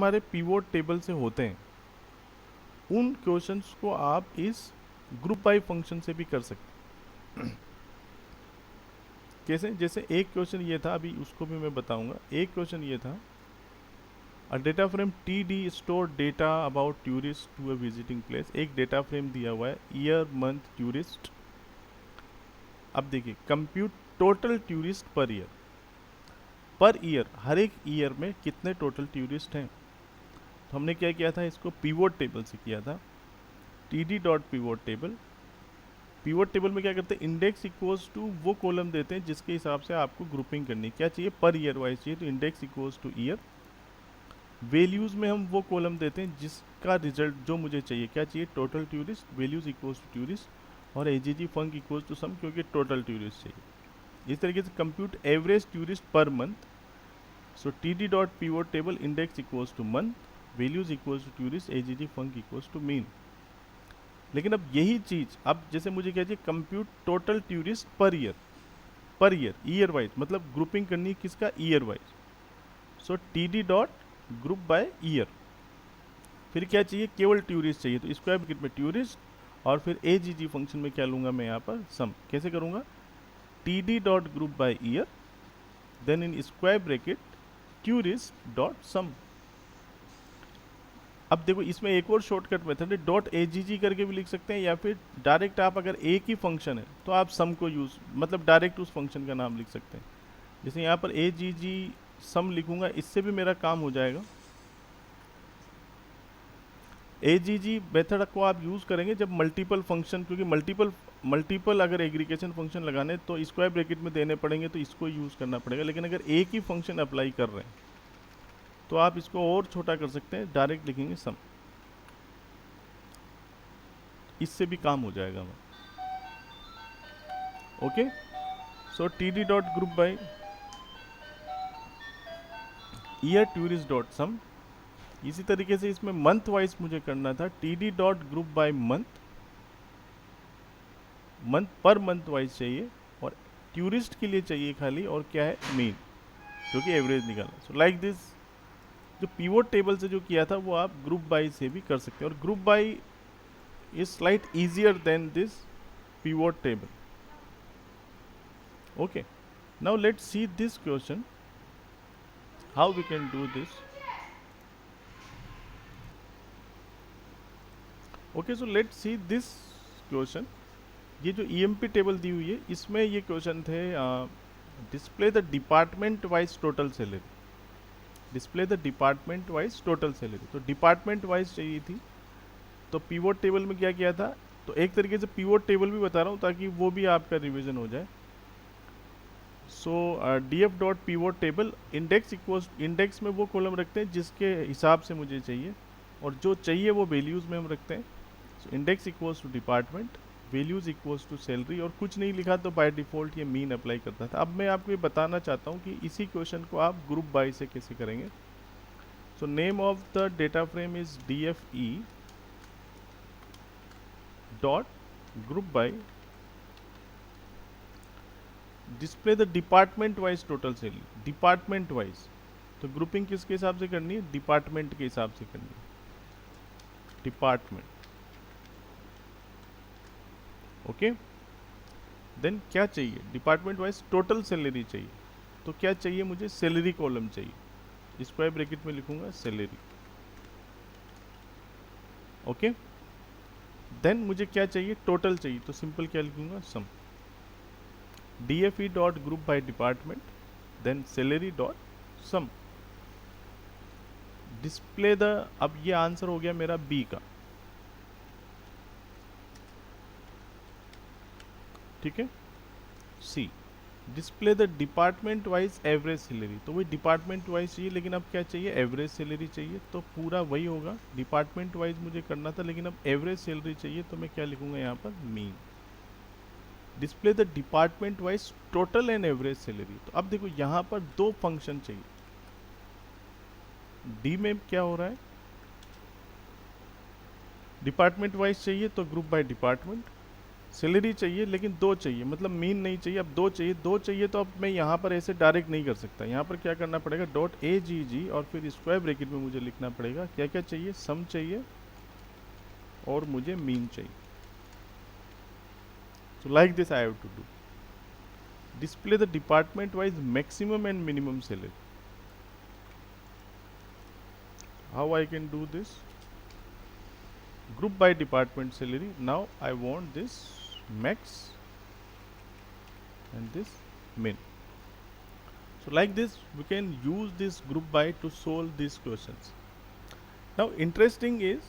हमारे pivot table से होते हैं उन क्वेश्चंस को आप इस ग्रुप बाय फंक्शन से भी कर सकते हैं। कैसे? जैसे एक क्वेश्चन ये था, अभी उसको भी मैं बताऊंगा। एक क्वेश्चन ये था, a data frame T D store data about tourist to a visiting place. एक डेटा फ्रेम दिया हुआ है, ईयर मंथ टूरिस्ट। अब देखिए, compute total tourist per year, हर एक ईयर में कितने टोटल टूरिस्ट हैं। तो हमने क्या किया था, इसको पिवोट टेबल से किया था। T D dot pivot table. Pivot table में क्या करते हैं, इंडेक्स इक्वल्स टू वो कॉलम देते हैं जिसके हिसाब से आपको ग्रुपिंग करनी। क्या चाहिए, पर ईयर वाइज चाहिए, तो index equals two year. Values में हम वो कॉलम देते हैं जिसका रिजल्ट जो मुझे चाहिए। क्या चाहिए, total tourist, values equals to tourist, और agg func equals to sum, क्योंकि टोटल टूरिस्ट चाहिए। इस तरीके से compute average tourist per month. So T D dot pivot table, index equals to month, values equals to tourist, agg func equals to mean. लेकिन अब यही चीज़, अब जैसे मुझे क्या चाहिए, compute total tourist per year, year wise, मतलब ग्रुपिंग करनी है किसका, year wise. So T D dot group by year. फिर क्या चाहिए, केवल टूरिस्ट चाहिए, तो स्क्वायर ब्रैकेट में टूरिस्ट, और फिर ए जी जी फंक्शन में क्या लूँगा मैं यहाँ पर, सम। कैसे करूँगा, T D dot group by year, then in square bracket tourist dot sum. अब देखो, इसमें एक और शॉर्टकट मेथड है, डॉट ए जी जी करके भी लिख सकते हैं, या फिर डायरेक्ट आप, अगर एक ही फंक्शन है तो आप सम को यूज़, मतलब डायरेक्ट उस फंक्शन का नाम लिख सकते हैं। जैसे यहाँ पर ए जी जी सम लिखूँगा, इससे भी मेरा काम हो जाएगा। ए जी जी मेथड को आप यूज़ करेंगे जब मल्टीपल फंक्शन, क्योंकि मल्टीपल अगर एग्रीगेशन फंक्शन लगाने तो स्क्वायर ब्रैकेट में देने पड़ेंगे, तो इसको यूज़ करना पड़ेगा। लेकिन अगर एक ही फंक्शन अप्लाई कर रहे हैं तो आप इसको और छोटा कर सकते हैं, डायरेक्ट लिखेंगे सम, इससे भी काम हो जाएगा हमारा। Okay, so T D dot group by year tourist dot sum. इसी तरीके से इसमें मंथ वाइज मुझे करना था, T D dot group by month, month पर मंथ वाइज चाहिए, और टूरिस्ट के लिए चाहिए खाली, और क्या है, मीन, जो कि एवरेज निकालना। सो लाइक दिस, जो पीवोट टेबल से जो किया था वो आप ग्रुप बाई से भी कर सकते हैं, और group by is slight easier than this pivot table. Okay, now let's see this question, how we can do this. Okay, so let's see this question. ये जो EMP टेबल दी हुई है, इसमें ये क्वेश्चन थे, display the department wise total salary, display the department wise total salary. तो department wise चाहिए थी, तो पीवोट टेबल में क्या किया था, तो एक तरीके से पीवोट टेबल भी बता रहा हूँ ताकि वो भी आपका रिवीजन हो जाए। So D F dot pivot table, index equals, index में वो कॉलम रखते हैं जिसके हिसाब से मुझे चाहिए, और जो चाहिए वो वैल्यूज़ में हम रखते हैं। So index equals to department, values equals to salary, और कुछ नहीं लिखा तो बाय डिफ़ॉल्ट ये मीन अप्लाई करता था। अब मैं आपको ये बताना चाहता हूँ कि इसी क्वेश्चन को आप ग्रुप बाय से कैसे करेंगे। So name of the data frame is D F E dot group bye, display the department wise total salary, department wise. तो ग्रुपिंग किसके हिसाब से करनी है, डिपार्टमेंट के हिसाब से करनी है, डिपार्टमेंट। ओके, देन क्या चाहिए, डिपार्टमेंट वाइज टोटल सैलरी चाहिए, तो क्या चाहिए मुझे, सैलरी कॉलम चाहिए, स्क्वायर ब्रैकेट में लिखूंगा सैलरी। ओके, देन मुझे क्या चाहिए, टोटल चाहिए, तो सिंपल क्या लिखूंगा, sum. D F E dot group by department, then salary dot sum, display the, अब ये आंसर हो गया मेरा बी का, ठीक है। C, display the department wise average salary, तो वही डिपार्टमेंट वाइज चाहिए, लेकिन अब क्या चाहिए, एवरेज सैलरी चाहिए, तो पूरा वही होगा, डिपार्टमेंट वाइज मुझे करना था, लेकिन अब एवरेज सैलरी चाहिए, तो मैं क्या लिखूंगा यहाँ पर, mean. Display the department wise total and average salary, तो अब देखो यहाँ पर दो फंक्शन चाहिए, डी में क्या हो रहा है, डिपार्टमेंट वाइज चाहिए तो ग्रुप बाय डिपार्टमेंट, सैलरी चाहिए लेकिन 2 चाहिए, मतलब मीन नहीं चाहिए, अब 2 चाहिए। 2 चाहिए तो अब मैं यहाँ पर ऐसे डायरेक्ट नहीं कर सकता, यहाँ पर क्या करना पड़ेगा, डॉट AGG और फिर स्क्वायर ब्रैकेट में मुझे लिखना पड़ेगा क्या क्या चाहिए, सम चाहिए और मुझे मीन चाहिए। So like this I have to do. Display the department wise maximum and minimum salary. How I can do this? Group by department salary. Now I want this max and this min. So like this we can use this group by to solve these questions. Now interesting is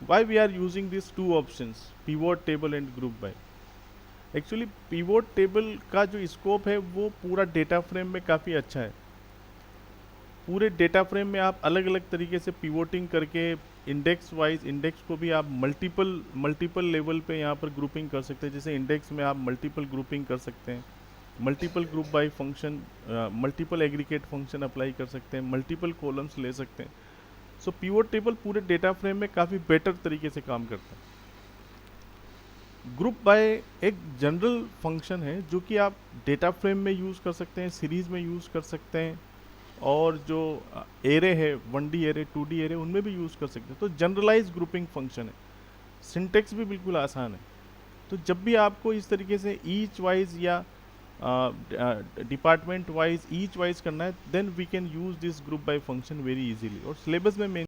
why we are using these two options, pivot table and group by. Actually pivot table का जो scope है वो पूरा data frame में काफ़ी अच्छा है। पूरे डेटा फ्रेम में आप अलग अलग तरीके से पिवोटिंग करके इंडेक्स वाइज, इंडेक्स को भी आप मल्टीपल लेवल पे यहाँ पर ग्रुपिंग कर सकते हैं। जैसे इंडेक्स में आप मल्टीपल ग्रुपिंग कर सकते हैं, multiple group by function, multiple aggregate function apply कर सकते हैं, मल्टीपल कॉलम्स ले सकते हैं। सो पिवोट टेबल पूरे डेटा फ्रेम में काफ़ी बेटर तरीके से काम करता है। ग्रुप बाय एक जनरल फंक्शन है जो कि आप डेटा फ्रेम में यूज़ कर सकते हैं, सीरीज़ में यूज़ कर सकते हैं, और जो एरे है 1D एरे 2D एरे उनमें भी यूज़ कर सकते हैं। तो जनरलाइज ग्रुपिंग फंक्शन है, सिंटेक्स भी बिल्कुल आसान है। तो जब भी आपको इस तरीके से ईच वाइज या डिपार्टमेंट वाइज ईच वाइज करना है, then we can use this group by function very easily. और सिलेबस में